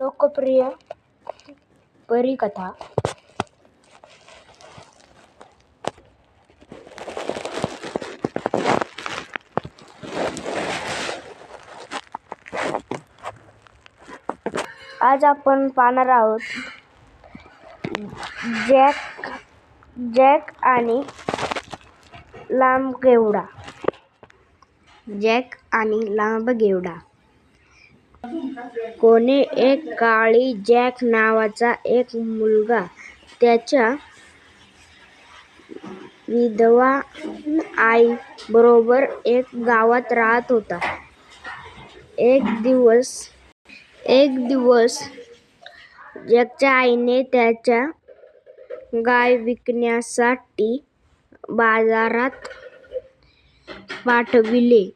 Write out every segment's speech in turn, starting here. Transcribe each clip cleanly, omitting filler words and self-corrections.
लोकप्रिय परीकथा. आज आपण पाहणार आहोत जॅक आणि लांबगेवडा. जॅक आणि लांबगेवडा. कोणे एक काळी जॅक नावाचा एक मुलगा त्याच्या विधवा आई बरोबर एक गावात राहत होता. एक दिवस जॅकच्या आईने त्याच्या गाय विकण्यासाठी बाजारात पाठविले.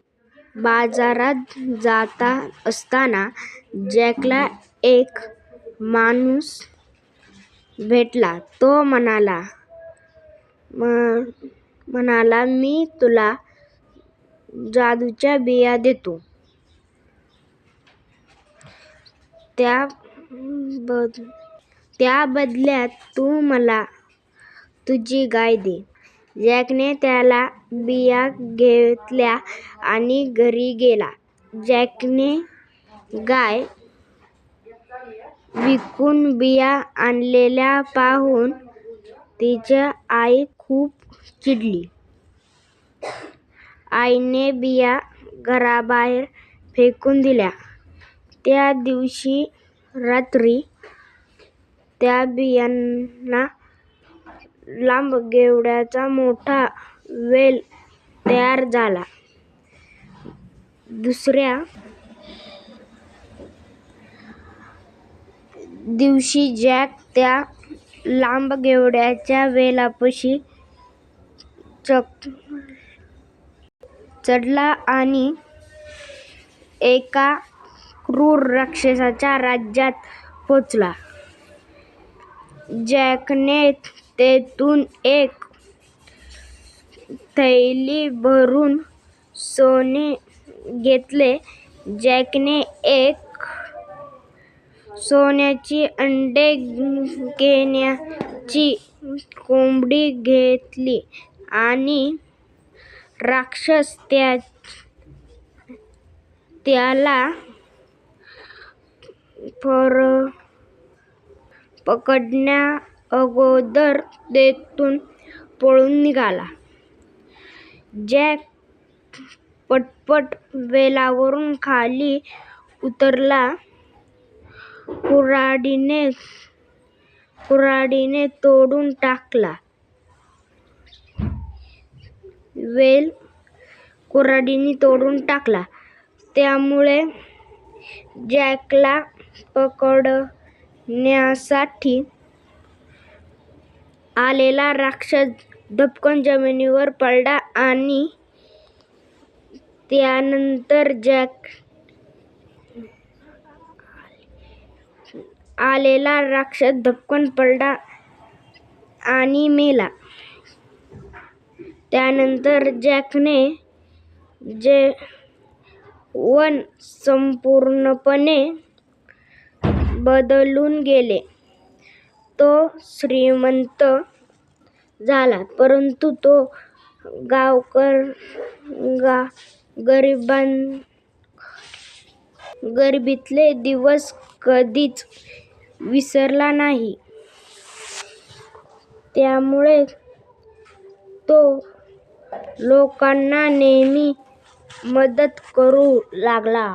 बाजारात जात असताना जॅकला एक माणूस भेटला. तो म्हणाला, मी तुला जादूच्या बिया देतो. त्या बदल्यात तू मला तुझी गाय दे. जॅकने त्याला बिया घेतल्या आणि घरी गेला. जॅकने गाय विकून बिया आणलेल्या पाहून त्याची आई खूप चिडली. आईने बिया घराबाहेर फेकून दिल्या. त्या दिवशी रात्री त्या बियांना लांबगेवड्याचा मोठा वेल तयार झाला. दुसऱ्या दिवशी जॅक त्या लांबगेवड्याच्या वेलापाशी चढला आणि एका क्रूर राक्षसाच्या राज्यात पोहोचला. जॅकने तेथून एक थैली भरून सोने घेतले. जॅकने एक सोन्याची अंडे घेण्याची कोंबडी घेतली आणि राक्षस त्याला पकडण्याअगोदर तेथून पळून निघाला. जॅक पटपट वेलावरून खाली उतरला. कुऱ्हाडीने तोडून टाकला. वेल कुऱ्हाडीने तोडून टाकला. त्यामुळे जॅकला पकडण्यासाठी आलेला राक्षस धपकन जमिनीवर पडला आणि त्यानंतर मेला. त्यानंतर जॅकचे जीवन संपूर्णपणे बदलून गेले. तो श्रीमंत झाला, परंतु तो गरिबीतले दिवस कधीच विसरला नाही. त्यामुळे तो लोकांना नेहमी मदत करू लागला.